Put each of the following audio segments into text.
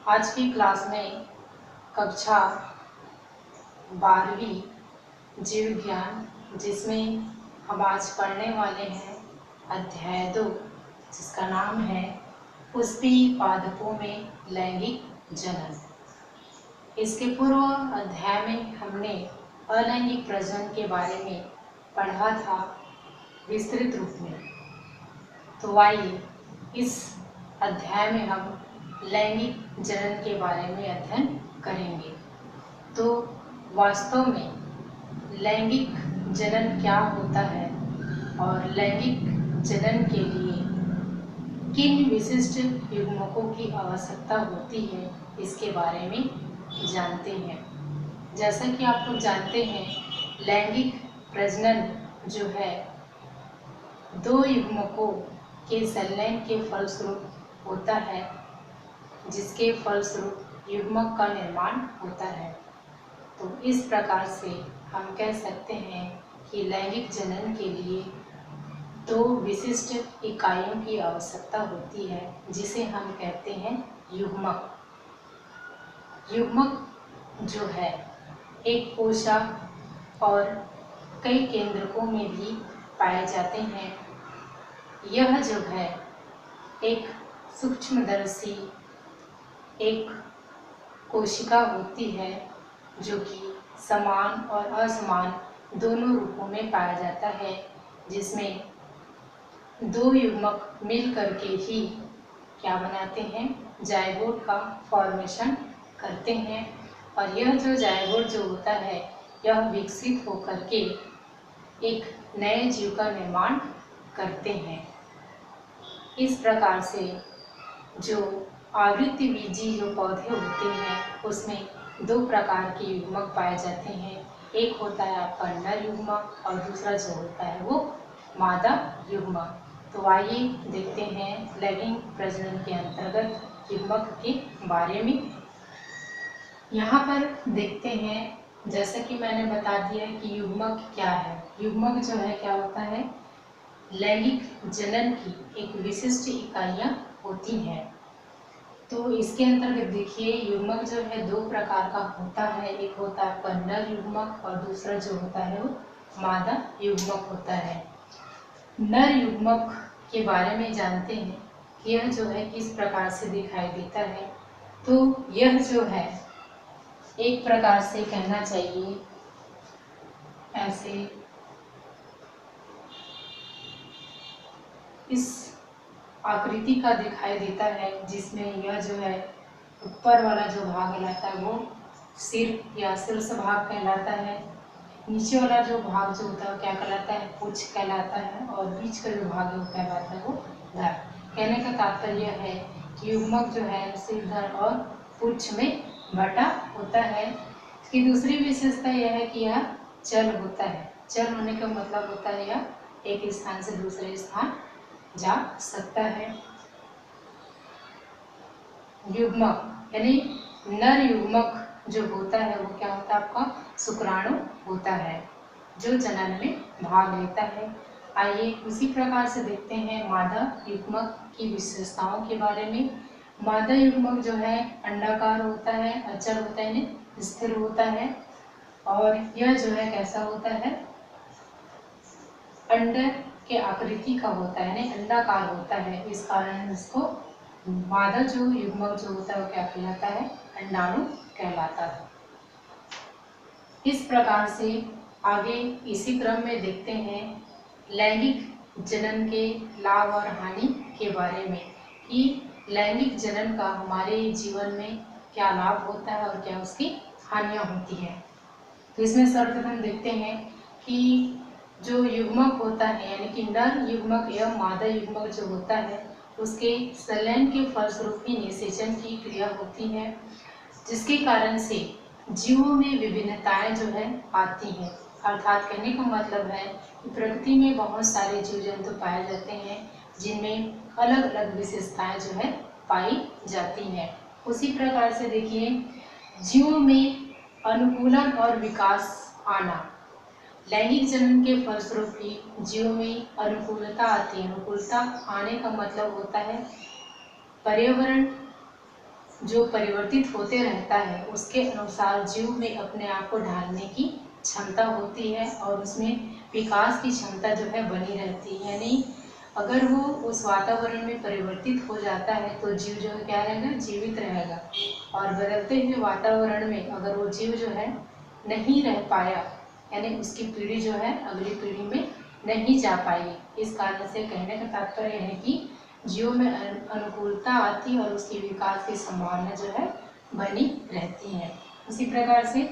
आज की क्लास में कक्षा 12वीं जीव विज्ञान, जिसमें हम आज पढ़ने वाले हैं अध्याय 2, जिसका नाम है पुष्पीय पादपों में लैंगिक जनन। इसके पूर्व अध्याय में हमने अलैंगिक प्रजनन के बारे में पढ़ा था विस्तृत रूप में। तो आइए इस अध्याय में हम लैंगिक जनन के बारे में अध्ययन करेंगे। तो वास्तव में लैंगिक जनन क्या होता है और लैंगिक जनन के लिए किन विशिष्ट युग्मकों की आवश्यकता होती है, इसके बारे में जानते हैं। जैसा कि आप लोग जानते हैं, लैंगिक प्रजनन जो है दो युग्मकों के संलयन के फलस्वरूप होता है, जिसके फलस्वरूप युग्मक का निर्माण होता है। तो इस प्रकार से हम कह सकते हैं कि लैंगिक जनन के लिए दो विशिष्ट इकाइयों की आवश्यकता होती है, जिसे हम कहते हैं युग्मक। युग्मक जो है एक कोशिका और कई केंद्रकों में भी पाए जाते हैं। यह जो है एक सूक्ष्मदर्शी एक कोशिका होती है, जो कि समान और असमान दोनों रूपों में पाया जाता है, जिसमें दो युग्मक मिल करके ही क्या बनाते हैं, जायगोट का फॉर्मेशन करते हैं। और यह जो जायगोट जो होता है, यह विकसित होकर के एक नए जीव का निर्माण करते हैं। इस प्रकार से जो आवृत्तिबीजी जो पौधे होते हैं, उसमें दो प्रकार के युग्मक पाए जाते हैं। एक होता है आपका नर युग्मक और दूसरा जो होता है वो मादा युग्मक। तो आइए देखते हैं लैंगिक प्रजनन के अंतर्गत युग्मक के बारे में। यहाँ पर देखते हैं, जैसा कि मैंने बता दिया कि युग्मक क्या है। युग्मक जो है क्या होता है, लैंगिक जनन की एक विशिष्ट इकाइयाँ होती हैं। तो इसके अंतर्गत देखिए, युग्मक जो है दो प्रकार का होता है। एक होता है आपका नर युग्मक और दूसरा जो होता है वो मादा युग्मक होता है। नर युग्मक के बारे में जानते हैं कि यह जो है किस प्रकार से दिखाई देता है। तो यह जो है एक प्रकार से कहना चाहिए ऐसे इस आकृति का दिखाई देता है, जिसमें यह जो है ऊपर वाला जो भाग कहलाता है वो सिर या शीर्ष भाग कहलाता है। नीचे वाला जो भाग जो होता है क्या कहलाता है, पुच्छ कहलाता है। और बीच का जो भाग है वो कहलाता है वो धड़। कहने का तात्पर्य है कि युग्मक जो है सिर, धड़ और पुच्छ में बटा होता है। इसकी दूसरी विशेषता यह है कि यह चल होता है। चल होने का मतलब होता है यह एक स्थान से दूसरे स्थान जा सकता है। युग्मक यानी नर युग्मक जो होता है वो क्या होता है, आपका शुक्राणु होता है जो जनन में भाग लेता है। आइए उसी प्रकार से देखते हैं मादा युग्मक की विशेषताओं के बारे में। मादा युग्मक जो है अंडाकार होता है, अचल होता है, स्थिर होता है। और यह जो है कैसा होता है, अंड के आकृति का होता है, यानी अंडाकार होता है। इस कारण इसको मादा जो युग्मक जो होता है वो क्या कहलाता है, अंडाणु कहलाता है। इस प्रकार से आगे इसी क्रम में देखते हैं लैंगिक जनन के लाभ और हानि के बारे में, कि लैंगिक जनन का हमारे जीवन में क्या लाभ होता है और क्या उसकी हानियां होती हैं। तो इसमें सर्वप्रथम देखते हैं कि जो युग्मक होता है, यानी कि नर युग्मक एवं मादा युग्मक जो होता है, उसके संलयन के फलस्वरूप ही निषेचन की क्रिया होती है, जिसके कारण से जीवों में विभिन्नताएं जो है आती हैं। अर्थात कहने का मतलब है कि प्रकृति में बहुत सारे जीव जंतु पाए जाते हैं, जिनमें अलग अलग विशेषताएं जो है पाई जाती हैं। उसी प्रकार से देखिए, जीवों में अनुकूलन और विकास आना, लैंगिक जनन के फलस्वरूप ही जीवों में अनुकूलता आती है। अनुकूलता आने का मतलब होता है पर्यावरण जो परिवर्तित होते रहता है उसके अनुसार जीव में अपने आप को ढालने की क्षमता होती है और उसमें विकास की क्षमता जो है बनी रहती है। यानी अगर वो उस वातावरण में परिवर्तित हो जाता है तो जीव जो है क्या रहेगा, जीवित रहेगा। और बदलते हुए वातावरण में अगर वो जीव जो है नहीं रह पाया, यानी उसकी पीढ़ी जो है अगली पीढ़ी में नहीं जा पाएगी। इस कारण से कहने का तात्पर्य है कि जीव में अनुकूलता आती है और उसकी विकास की संभावना जो है बनी रहती है। उसी प्रकार से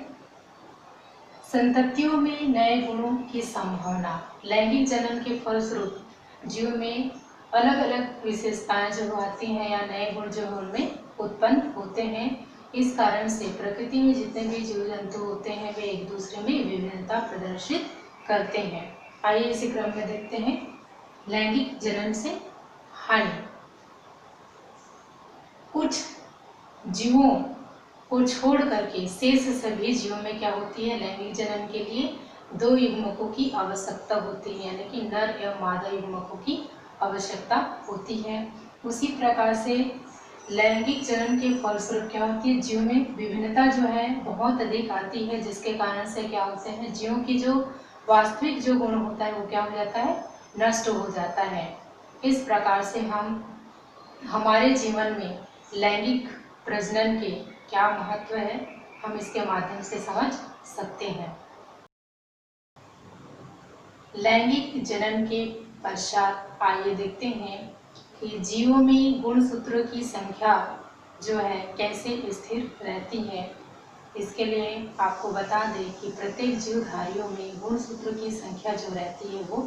संततियों में नए गुणों की संभावना, लैंगिक जनन के फलस्वरूप जीव में अलग अलग विशेषताएं जो आती हैं या नए गुण जो उनमें उत्पन्न होते हैं। इस कारण से प्रकृति में जितने भी जीव जंतु होते हैं वे एक दूसरे में विभिन्नता प्रदर्शित करते हैं। आइए इसी क्रम में देखते हैं लैंगिक जनन से हानि। कुछ जीवों को छोड़ करके शेष सभी जीवों में क्या होती है, लैंगिक जनन के लिए 2 युग्मकों की आवश्यकता होती है, यानी कि नर एवं मादा युग्मकों की आवश्यकता होती है। उसी प्रकार से लैंगिक जनन के फलस्वरूप क्या होती है, जीव में विभिन्नता जो है बहुत अधिक आती है, जिसके कारण से क्या होते हैं, जीवों की जो वास्तविक जो गुण होता है वो क्या हो जाता है, नष्ट हो जाता है। इस प्रकार से हम हमारे जीवन में लैंगिक प्रजनन के क्या महत्व है हम इसके माध्यम से समझ सकते हैं। लैंगिक जनन के पश्चात आइए देखते हैं कि जीवों में गुणसूत्रों की संख्या जो है कैसे स्थिर रहती है। इसके लिए आपको बता दें कि प्रत्येक जीवधारियों में गुणसूत्रों की संख्या जो रहती है वो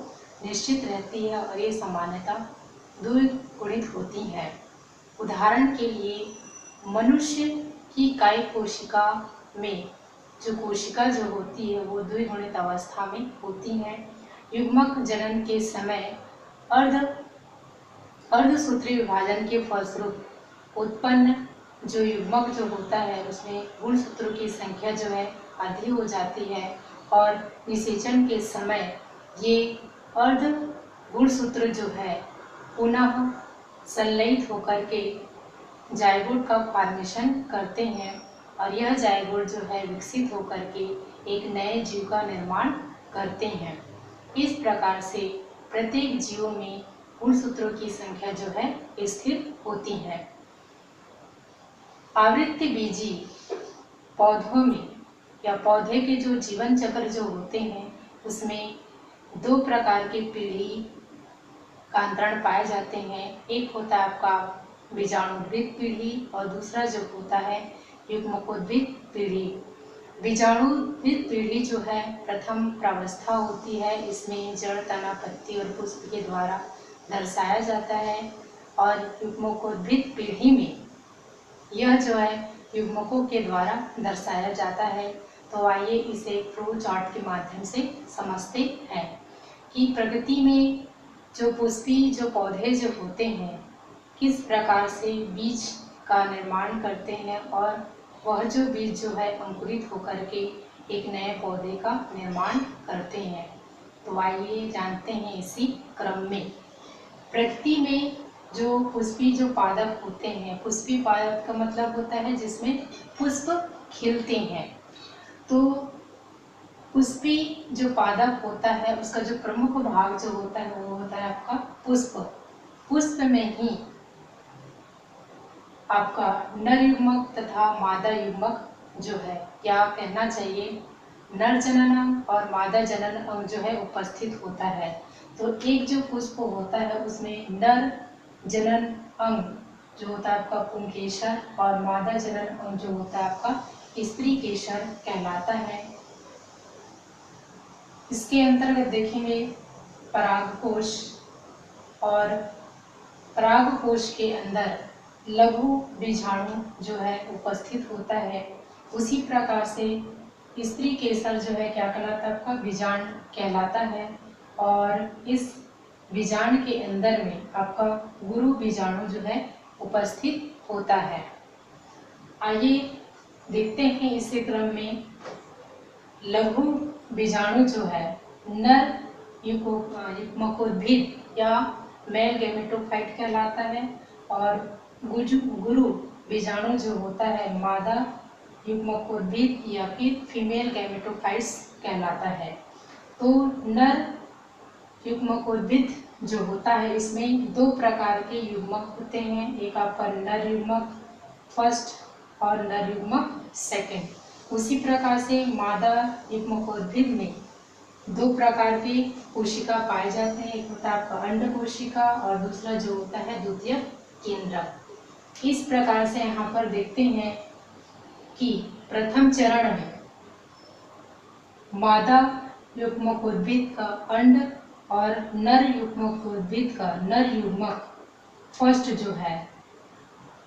निश्चित रहती है और ये सामान्यतः द्विगुणित होती है। उदाहरण के लिए मनुष्य की काय कोशिका में जो कोशिका जो होती है वो द्विगुणित अवस्था में होती है। युग्मक जनन के समय अर्धसूत्री विभाजन के फलस्वरूप उत्पन्न जो युग्मक जो होता है उसमें गुणसूत्रों की संख्या जो है आधी हो जाती है और निषेचन के समय ये अर्ध गुणसूत्र जो है पुनः संलयित होकर के जाइगोट का फॉर्मेशन करते हैं और यह जाइगोट जो है विकसित होकर के एक नए जीव का निर्माण करते हैं। इस प्रकार से प्रत्येक जीव में गुणसूत्रों की संख्या जो है स्थिर होती है। आवृत्तिबीजी पौधों में या पौधे के जो जीवन चक्र जो होते हैं उसमें 2 प्रकार के पीढ़ी का अंतरण पाए जाते हैं। एक होता है आपका बीजाणुद्वित पीढ़ी और दूसरा जो होता है युग्मकोद्वित पीढ़ी। बीजाणुद्वित पीढ़ी जो है प्रथम प्रावस्था होती है, इसमें जड़, तना, पत्ती और पुष्प के द्वारा दर्शाया जाता है और युग्मकोद्वित पीढ़ी में यह जो है युग्मकों के द्वारा दर्शाया जाता है। तो आइए इसे फ्लो चार्ट के माध्यम से समझते हैं कि प्रकृति में जो पुष्पी जो पौधे जो होते हैं किस प्रकार से बीज का निर्माण करते हैं और वह जो बीज जो है अंकुरित होकर के एक नए पौधे का निर्माण करते हैं। तो आइए जानते हैं इसी क्रम में। प्रकृति में जो पुष्पी जो पादप होते हैं, पुष्पी पादप का मतलब होता है जिसमें पुष्प खिलते हैं। तो पुष्पी जो पादप होता है उसका जो प्रमुख भाग जो होता है वो होता है आपका पुष्प। पुष्प में ही आपका नर युग्मक तथा मादा युग्मक जो है, क्या कहना चाहिए, नर जनन अंग और मादा जनन अंग जो है उपस्थित होता है। तो एक जो पुष्प होता है उसमें नर जनन अंग जो होता है आपका पुंकेसर और मादा जनन अंग जो होता है आपका स्त्री केसर कहलाता है। इसके अंतर्गत देखेंगे परागकोश और परागकोश के अंदर लघु बीजाणु जो है उपस्थित होता है। उसी प्रकार से स्त्री केसर जो है क्या कहलाता है आपका बीजांड कहलाता है और इस बीजांड के अंदर में आपका गुरु बीजाणु जो है उपस्थित होता है। आइए देखते हैं इसी क्रम में लघु बीजाणु जो है नर युग्मकोद्भिद या मेल गैमेटोफाइट कहलाता है और गुरु बीजाणु जो होता है मादा युग्मकोद्भिद या फिर फीमेल गैमेटोफाइट्स कहलाता है। तो नर युग्मकोद्भिद जो होता है इसमें दो प्रकार के युग्मक होते हैं, एक आपका नर युग्मक फर्स्ट और नर युग्मक सेकंड। उसी प्रकार से मादा युग्मकोद्भिद में दो प्रकार के कोशिका पाए जाते हैं, एक होता है आपका अंड कोशिका और दूसरा जो होता है द्वितीयक केंद्रक। इस प्रकार से यहाँ पर देखते हैं कि प्रथम चरण में मादा युग्मकोद्भिद का अंड और नर युग्मकोद्भिद का नर युग्मक फर्स्ट जो है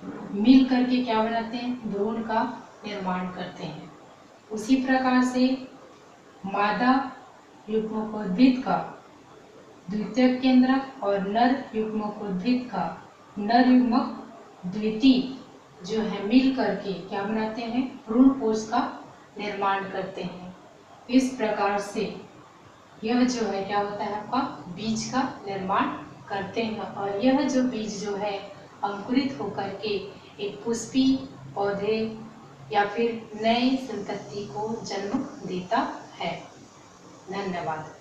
मिल करके क्या बनाते हैं, भ्रूण का निर्माण करते हैं। उसी प्रकार से मादा युग्मकोद्भिद का द्वितीयक केंद्रक और नर युग्मकोद्भिद का नर युग्मक द्वितीय जो है मिल करके क्या बनाते हैं, भ्रूण कोश का निर्माण करते हैं। इस प्रकार से यह जो है क्या होता है आपका बीज का निर्माण करते हैं और यह जो बीज जो है अंकुरित होकर के एक पुष्पी पौधे या फिर नए संतति को जन्म देता है। धन्यवाद।